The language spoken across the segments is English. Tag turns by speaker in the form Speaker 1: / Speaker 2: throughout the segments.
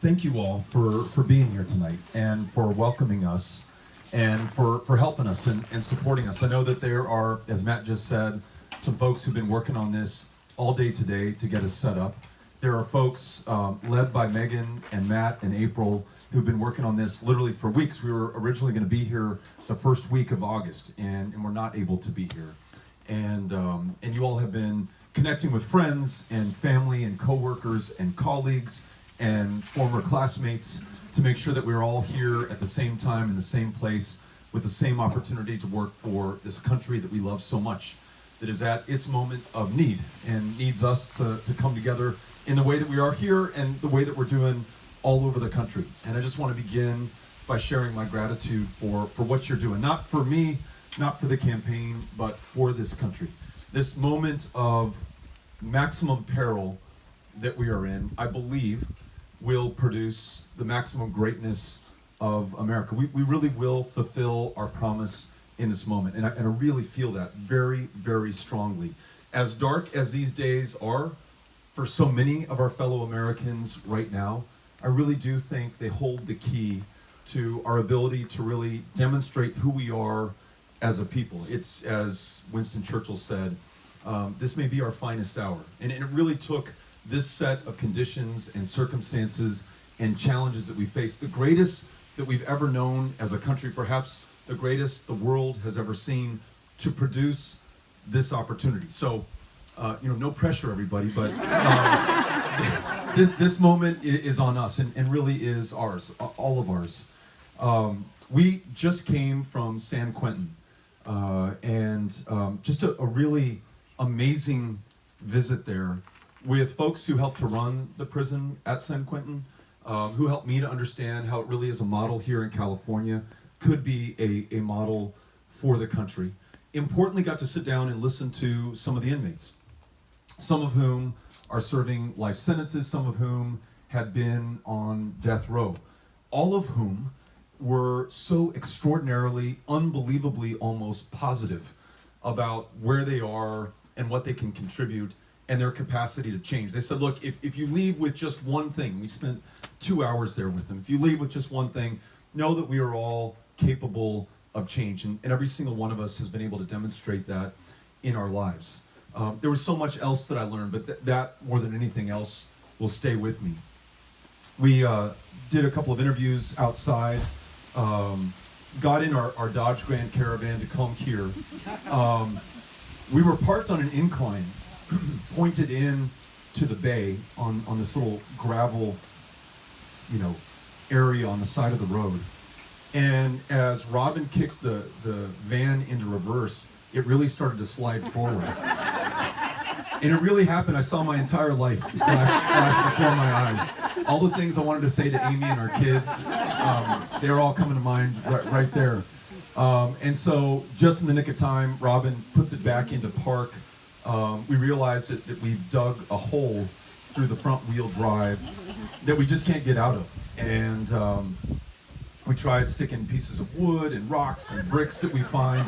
Speaker 1: thank you all for being here tonight and for welcoming us and for helping us and supporting us. I know that there are, as Matt just said, some folks who've been working on this all day today to get us set up. There are folks led by Megan and Matt and April who've been working on this literally for weeks. We were originally going to be here the first week of August, and we're not able to be here. And you all have been connecting with friends and family and coworkers and colleagues and former classmates to make sure that we're all here at the same time in the same place with the same opportunity to work for this country that we love so much, that is at its moment of need and needs us to come together in the way that we are here and the way that we're doing all over the country. And I just want to begin by sharing my gratitude for what you're doing, not for me, not for the campaign, but for this country. This moment of maximum peril that we are in, I believe, will produce the maximum greatness of America. We really will fulfill our promise in this moment. And I really feel that very, very strongly. As dark as these days are for so many of our fellow Americans right now, I really do think they hold the key to our ability to really demonstrate who we are as a people. It's, as Winston Churchill said, this may be our finest hour. And it really took this set of conditions and circumstances and challenges that we face, the greatest that we've ever known as a country, perhaps the greatest the world has ever seen, to produce this opportunity. So, no pressure, everybody, but this moment is on us and really is ours, all of ours. We just came from San Quentin, and just a really amazing visit there with folks who helped to run the prison at San Quentin, who helped me to understand how it really is a model here in California, could be a model for the country. Importantly, got to sit down and listen to some of the inmates, some of whom are serving life sentences, some of whom had been on death row, all of whom were so extraordinarily, unbelievably almost positive about where they are and what they can contribute and their capacity to change. They said, look, if you leave with just one thing, we spent 2 hours there with them, if you leave with just one thing, know that we are all capable of change. And every single one of us has been able to demonstrate that in our lives. There was so much else that I learned, but that more than anything else will stay with me. We did a couple of interviews outside, got in our Dodge Grand Caravan to come here. We were parked on an incline, pointed in to the bay on this little gravel, area on the side of the road. And as Robin kicked the van into reverse, it really started to slide forward. And it really happened. I saw my entire life flash before my eyes. All the things I wanted to say to Amy and our kids, they're all coming to mind right there. And so just in the nick of time, Robin puts it back into park. We realized that we've dug a hole through the front wheel drive that we just can't get out of. And we try sticking pieces of wood and rocks and bricks that we find,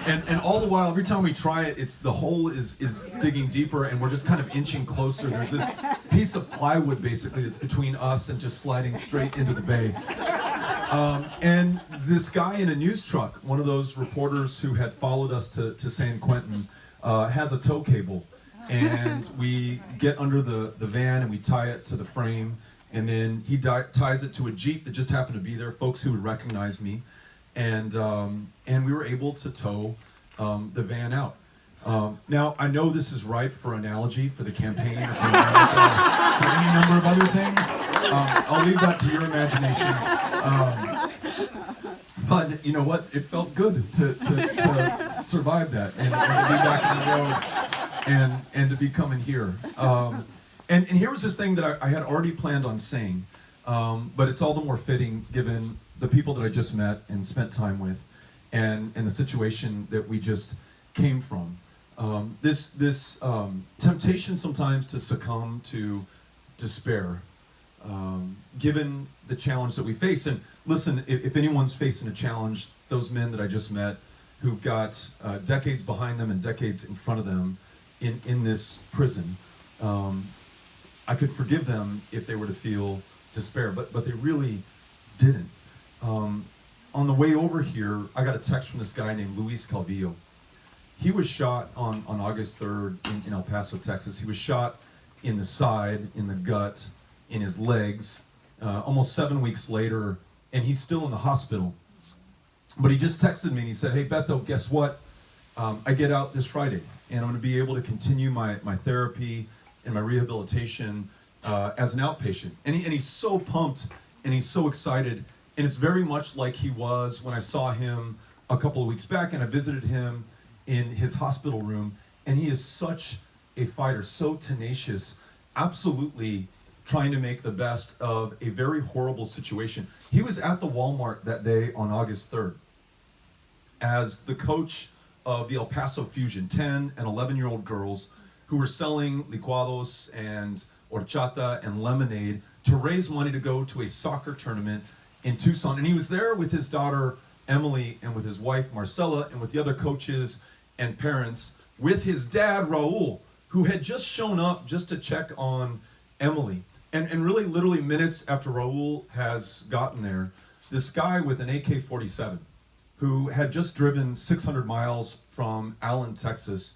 Speaker 1: and all the while, every time we try it, the hole is digging deeper, and we're just kind of inching closer. There's this piece of plywood basically that's between us and just sliding straight into the bay. And this guy in a news truck, one of those reporters who had followed us to San Quentin, has a tow cable, and we get under the van and we tie it to the frame. And then he ties it to a Jeep that just happened to be there, folks who would recognize me. And we were able to tow the van out. Now, I know this is ripe for analogy for the campaign or for any number of other things. I'll leave that to your imagination. But you know what? It felt good to survive that and to be back on the road and to be coming here. And here was this thing that I had already planned on saying, but it's all the more fitting given the people that I just met and spent time with, and the situation that we just came from. This temptation sometimes to succumb to despair, given the challenge that we face. And listen, if anyone's facing a challenge, those men that I just met who've got decades behind them and decades in front of them in this prison, I could forgive them if they were to feel despair, but they really didn't. On the way over here, I got a text from this guy named Luis Calvillo. He was shot on August 3rd in El Paso, Texas. He was shot in the side, in the gut, in his legs, almost 7 weeks later, and he's still in the hospital. But he just texted me and he said, "Hey, Beto, guess what? I get out this Friday, and I'm going to be able to continue my therapy and my rehabilitation as an outpatient." And he's so pumped and he's so excited. And it's very much like he was when I saw him a couple of weeks back and I visited him in his hospital room. And he is such a fighter, so tenacious, absolutely trying to make the best of a very horrible situation. He was at the Walmart that day on August 3rd as the coach of the El Paso Fusion, 10 and 11-year-old girls who were selling licuados and horchata and lemonade to raise money to go to a soccer tournament in Tucson. And he was there with his daughter Emily and with his wife Marcella and with the other coaches and parents, with his dad Raul, who had just shown up just to check on Emily. And really literally minutes after Raul has gotten there, this guy with an AK-47 who had just driven 600 miles from Allen, Texas,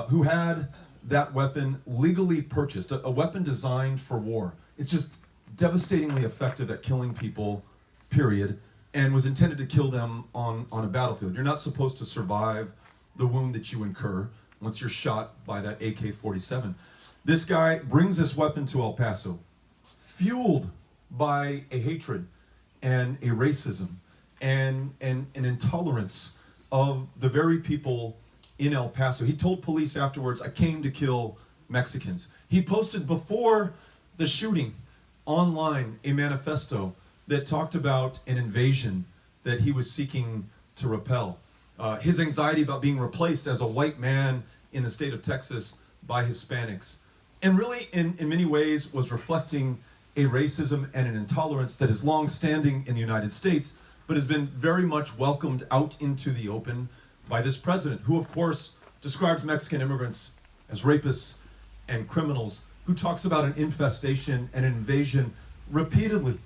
Speaker 1: who had that weapon legally purchased, a weapon designed for war. It's just devastatingly effective at killing people, period, and was intended to kill them on a battlefield. You're not supposed to survive the wound that you incur once you're shot by that AK-47. This guy brings this weapon to El Paso, fueled by a hatred and a racism and an intolerance of the very people in El Paso. He told police afterwards, "I came to kill Mexicans." He posted before the shooting online a manifesto that talked about an invasion that he was seeking to repel. His anxiety about being replaced as a white man in the state of Texas by Hispanics. And really, in many ways, was reflecting a racism and an intolerance that is long-standing in the United States, but has been very much welcomed out into the open by this president, who, of course, describes Mexican immigrants as rapists and criminals, who talks about an infestation and an invasion repeatedly,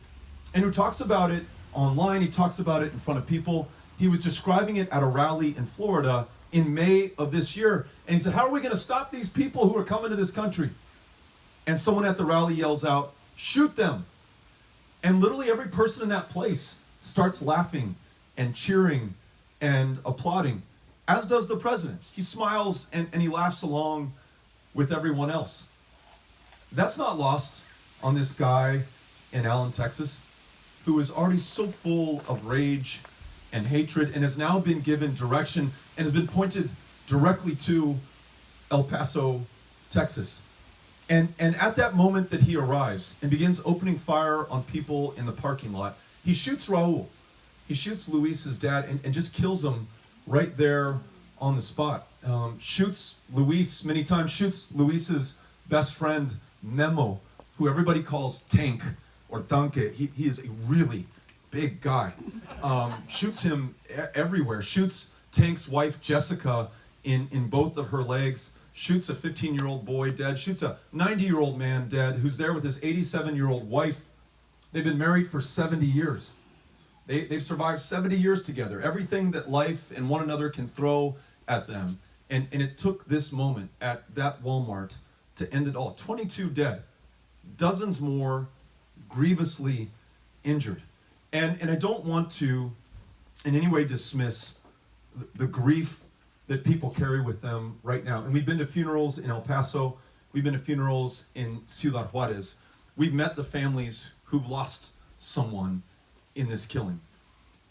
Speaker 1: and who talks about it online. He talks about it in front of people. He was describing it at a rally in Florida in May of this year, and he said, "How are we going to stop these people who are coming to this country?" And someone at the rally yells out, "Shoot them!" And literally every person in that place starts laughing and cheering and applauding, as does the president. He smiles and he laughs along with everyone else. That's not lost on this guy in Allen, Texas, who is already so full of rage and hatred and has now been given direction and has been pointed directly to El Paso, Texas. And at that moment that he arrives and begins opening fire on people in the parking lot, he shoots Raul. He shoots Luis's dad and just kills him right there on the spot. Shoots Luis many times, shoots Luis's best friend, Memo, who everybody calls Tank or Tanque. He is a really big guy. Shoots him everywhere. Shoots Tank's wife, Jessica, in both of her legs. Shoots a 15-year-old boy dead. Shoots a 90-year-old man dead who's there with his 87-year-old wife. They've been married for 70 years. They've survived 70 years together. Everything that life and one another can throw at them. And it took this moment at that Walmart to end it all. 22 dead. Dozens more grievously injured. And I don't want to in any way dismiss the grief that people carry with them right now. And we've been to funerals in El Paso. We've been to funerals in Ciudad Juarez. We've met the families who've lost someone in this killing.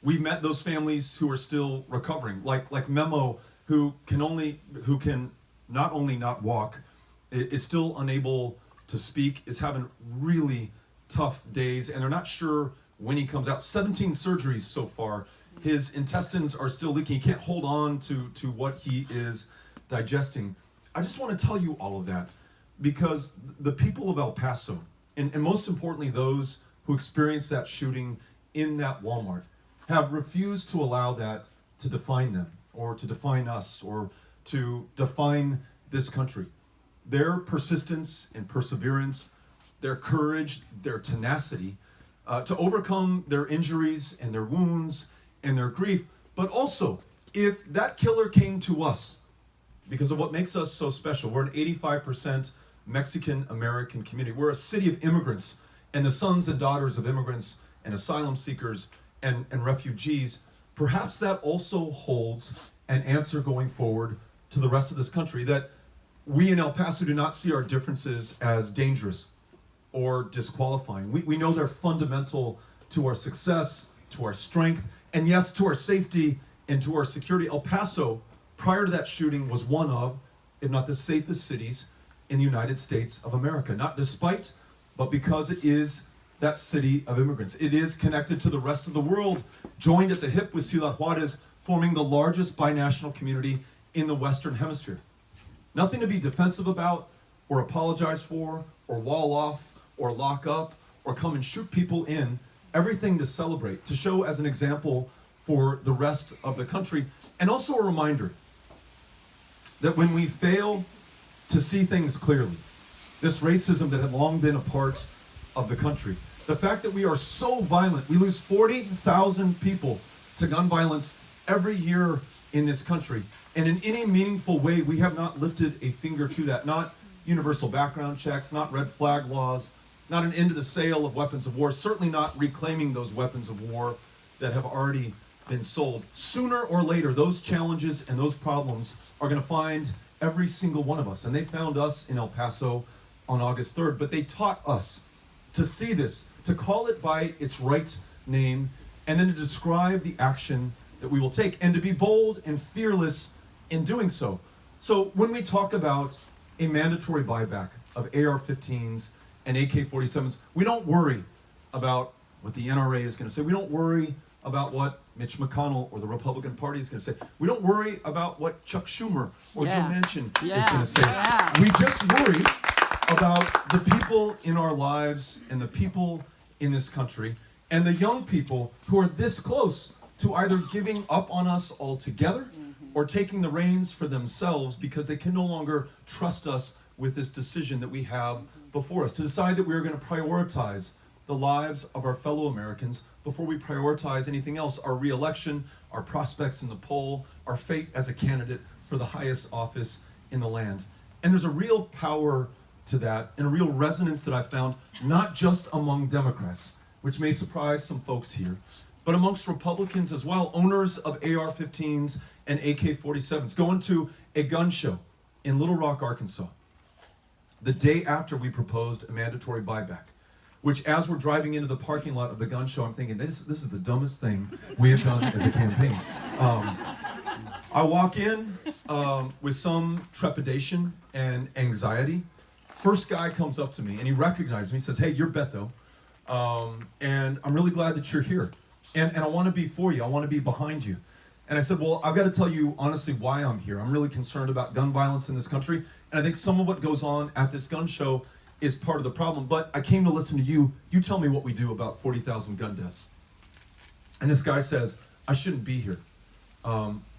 Speaker 1: We've met those families who are still recovering, like Memo, who can not only not walk, is still unable to speak, is having really tough days, and they're not sure when he comes out. 17 surgeries so far. His intestines are still leaking. He can't hold on to what he is digesting. I just want to tell you all of that because the people of El Paso, and most importantly those who experienced that shooting in that Walmart, have refused to allow that to define them or to define us or to define this country. Their persistence and perseverance their courage, their tenacity, to overcome their injuries and their wounds and their grief. But also, if that killer came to us, because of what makes us so special, we're an 85% Mexican-American community. We're a city of immigrants, and the sons and daughters of immigrants and asylum seekers and refugees. Perhaps that also holds an answer going forward to the rest of this country, that we in El Paso do not see our differences as dangerous or disqualifying. We know they're fundamental to our success, to our strength, and yes, to our safety and to our security. El Paso, prior to that shooting, was one of, if not the safest cities in the United States of America. Not despite, but because it is that city of immigrants. It is connected to the rest of the world, joined at the hip with Ciudad Juarez, forming the largest binational community in the Western Hemisphere. Nothing to be defensive about, or apologize for, or wall off, or lock up, or come and shoot people in. Everything to celebrate, to show as an example for the rest of the country. And also a reminder that when we fail to see things clearly, this racism that had long been a part of the country, the fact that we are so violent, we lose 40,000 people to gun violence every year in this country, and in any meaningful way we have not lifted a finger to that. Not universal background checks, not red flag laws, not an end to the sale of weapons of war, certainly not reclaiming those weapons of war that have already been sold. Sooner or later, those challenges and those problems are going to find every single one of us, and they found us in El Paso on August 3rd, but they taught us to see this, to call it by its right name, and then to describe the action that we will take, and to be bold and fearless in doing so. So when we talk about a mandatory buyback of AR-15s and AK-47s, we don't worry about what the NRA is going to say. We don't worry about what Mitch McConnell or the Republican Party is going to say. We don't worry about what Chuck Schumer or Joe Manchin is going to say. We just worry about the people in our lives and the people in this country and the young people who are this close to either giving up on us altogether or taking the reins for themselves because they can no longer trust us with this decision that we have before us, to decide that we are going to prioritize the lives of our fellow Americans before we prioritize anything else, our re-election, our prospects in the poll, our fate as a candidate for the highest office in the land. And there's a real power to that and a real resonance that I found, not just among Democrats, which may surprise some folks here, but amongst Republicans as well, owners of AR-15s and AK-47s. Going to a gun show in Little Rock, Arkansas, the day after we proposed a mandatory buyback, which as we're driving into the parking lot of the gun show, I'm thinking, this is the dumbest thing we have done as a campaign. I walk in with some trepidation and anxiety. First guy comes up to me and he recognizes me, says, "Hey, you're Beto, and I'm really glad that you're here. And I want to be for you. I want to be behind you." And I said, "Well, I've got to tell you honestly why I'm here. I'm really concerned about gun violence in this country. And I think some of what goes on at this gun show is part of the problem. But I came to listen to you. You tell me what we do about 40,000 gun deaths." And this guy says, "I shouldn't be here.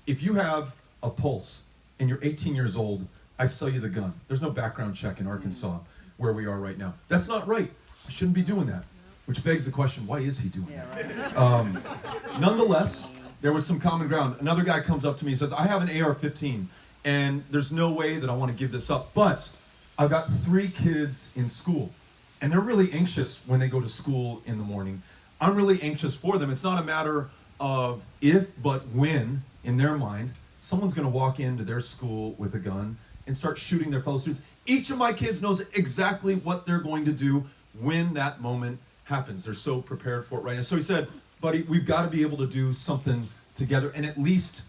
Speaker 1: If you have a pulse and you're 18 years old, I sell you the gun. There's no background check in Arkansas where we are right now. That's not right. I shouldn't be doing that." Which begs the question, why is he doing that? Nonetheless, there was some common ground. Another guy comes up to me and says, "I have an AR-15, and there's no way that I want to give this up, but I've got 3 kids in school, and they're really anxious when they go to school in the morning. I'm really anxious for them. It's not a matter of if, but when, in their mind, someone's going to walk into their school with a gun and start shooting their fellow students. Each of my kids knows exactly what they're going to do when that moment happens. They're so prepared for it right now." So he said, "Buddy, we've got to be able to do something together." And at least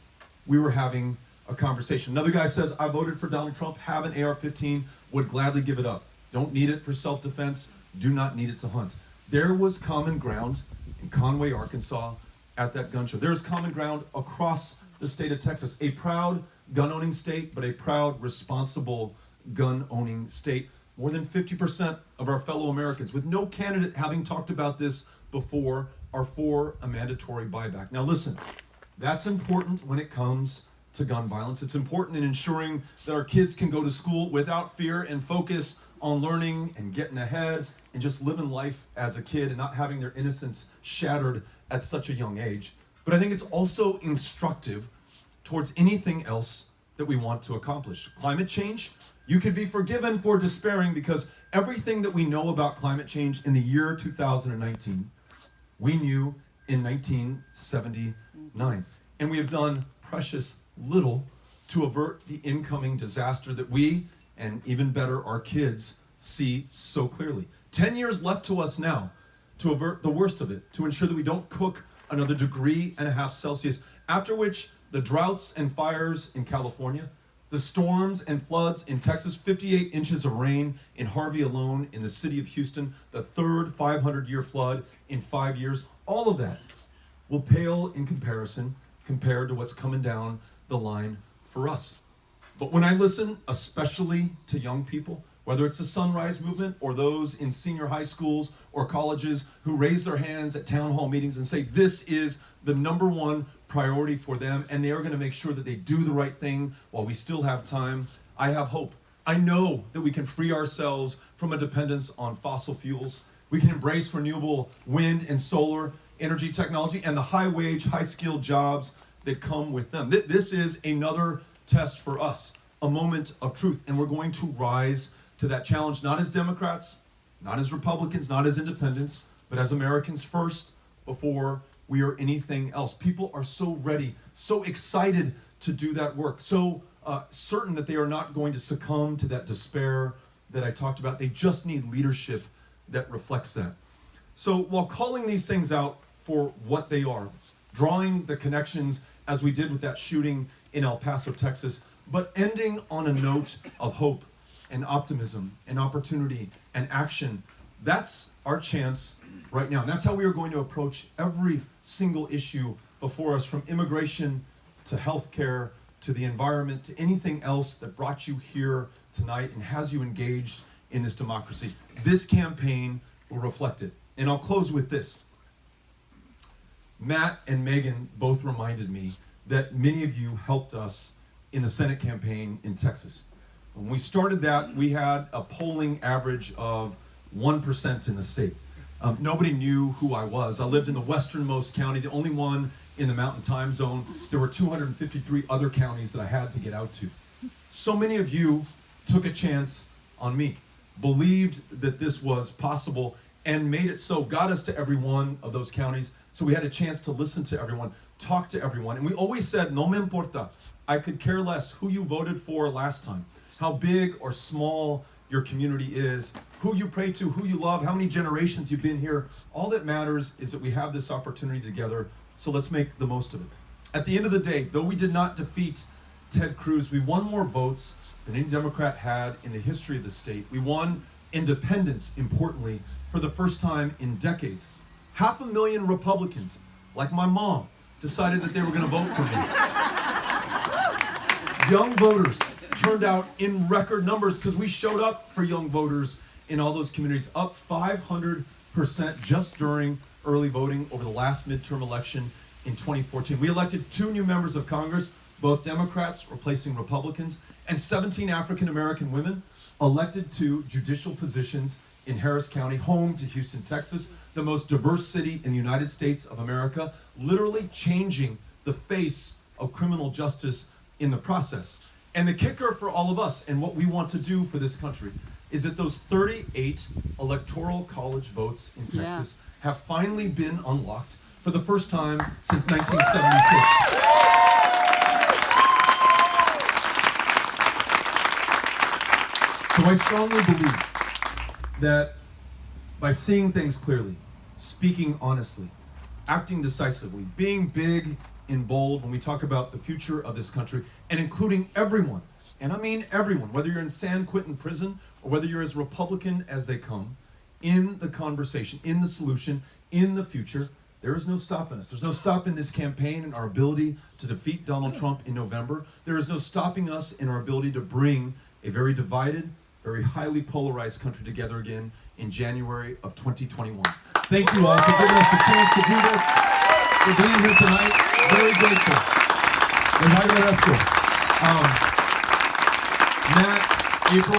Speaker 1: we were having a conversation. Another guy says, "I voted for Donald Trump, have an AR-15, would gladly give it up. Don't need it for self-defense, do not need it to hunt." There was common ground in Conway, Arkansas at that gun show. There is common ground across the state of Texas, a proud gun-owning state, but a proud, responsible gun-owning state. More than 50% of our fellow Americans, with no candidate having talked about this before, are for a mandatory buyback. Now listen, that's important when it comes to gun violence. It's important in ensuring that our kids can go to school without fear and focus on learning and getting ahead and just living life as a kid and not having their innocence shattered at such a young age. But I think it's also instructive towards anything else that we want to accomplish. Climate change, you could be forgiven for despairing because everything that we know about climate change in the year 2019, we knew in 1979. And we have done precious little to avert the incoming disaster that we, and even better, our kids, see so clearly. 10 years left to us now to avert the worst of it, to ensure that we don't cook another 1.5 degrees Celsius, after which the droughts and fires in California, the storms and floods in Texas, 58 inches of rain in Harvey alone in the city of Houston, the third 500-year flood in 5 years, all of that will pale in comparison compared to what's coming down the line for us. But when I listen, especially to young people, whether it's the Sunrise Movement or those in senior high schools or colleges who raise their hands at town hall meetings and say this is the #1 priority for them and they are going to make sure that they do the right thing while we still have time, I have hope. I know that we can free ourselves from a dependence on fossil fuels. We can embrace renewable wind and solar energy technology and the high-wage, high-skilled jobs that come with them. This is another test for us, a moment of truth, and we're going to rise to that challenge, not as Democrats, not as Republicans, not as independents, but as Americans first before we are anything else. People are so ready, so excited to do that work, so certain that they are not going to succumb to that despair that I talked about. They just need leadership that reflects that. So while calling these things out for what they are, drawing the connections as we did with that shooting in El Paso, Texas, but ending on a note of hope and optimism and opportunity and action, that's our chance right now. And that's how we are going to approach every single issue before us, from immigration to healthcare to the environment to anything else that brought you here tonight and has you engaged in this democracy. This campaign will reflect it. And I'll close with this. Matt and Megan both reminded me that many of you helped us in the Senate campaign in Texas. When we started that, we had a polling average of 1% in the state. Nobody knew who I was. I lived in the westernmost county, the only one in the Mountain Time Zone. There were 253 other counties that I had to get out to. So many of you took a chance on me, believed that this was possible, and made it so, got us to every one of those counties, so we had a chance to listen to everyone, talk to everyone. And we always said, no me importa, I could care less who you voted for last time, how big or small your community is, who you pray to, who you love, how many generations you've been here. All that matters is that we have this opportunity together, so let's make the most of it. At the end of the day, though we did not defeat Ted Cruz, we won more votes than any Democrat had in the history of the state. We won independence, importantly, for the first time in decades. 500,000 Republicans, like my mom, decided that they were going to vote for me. Young voters turned out in record numbers because we showed up for young voters in all those communities, up 500% just during early voting over the last midterm election in 2014. We elected 2 new members of Congress, both Democrats replacing Republicans, and 17 African American women elected to judicial positions in Harris County, home to Houston, Texas, the most diverse city in the United States of America, literally changing the face of criminal justice in the process. And the kicker for all of us and what we want to do for this country is that those 38 electoral college votes in Texas have finally been unlocked for the first time since 1976. So I strongly believe that by seeing things clearly, speaking honestly, acting decisively, being big and bold when we talk about the future of this country, and including everyone, and I mean everyone, whether you're in San Quentin prison or whether you're as Republican as they come, in the conversation, in the solution, in the future, there is no stopping us. There's no stopping this campaign and our ability to defeat Donald Trump in November. There is no stopping us in our ability to bring a very divided, very highly polarized country together again in January of 2021. Thank you all for giving us the chance to do this, for being here tonight. Very grateful. That's cool. Matt, April.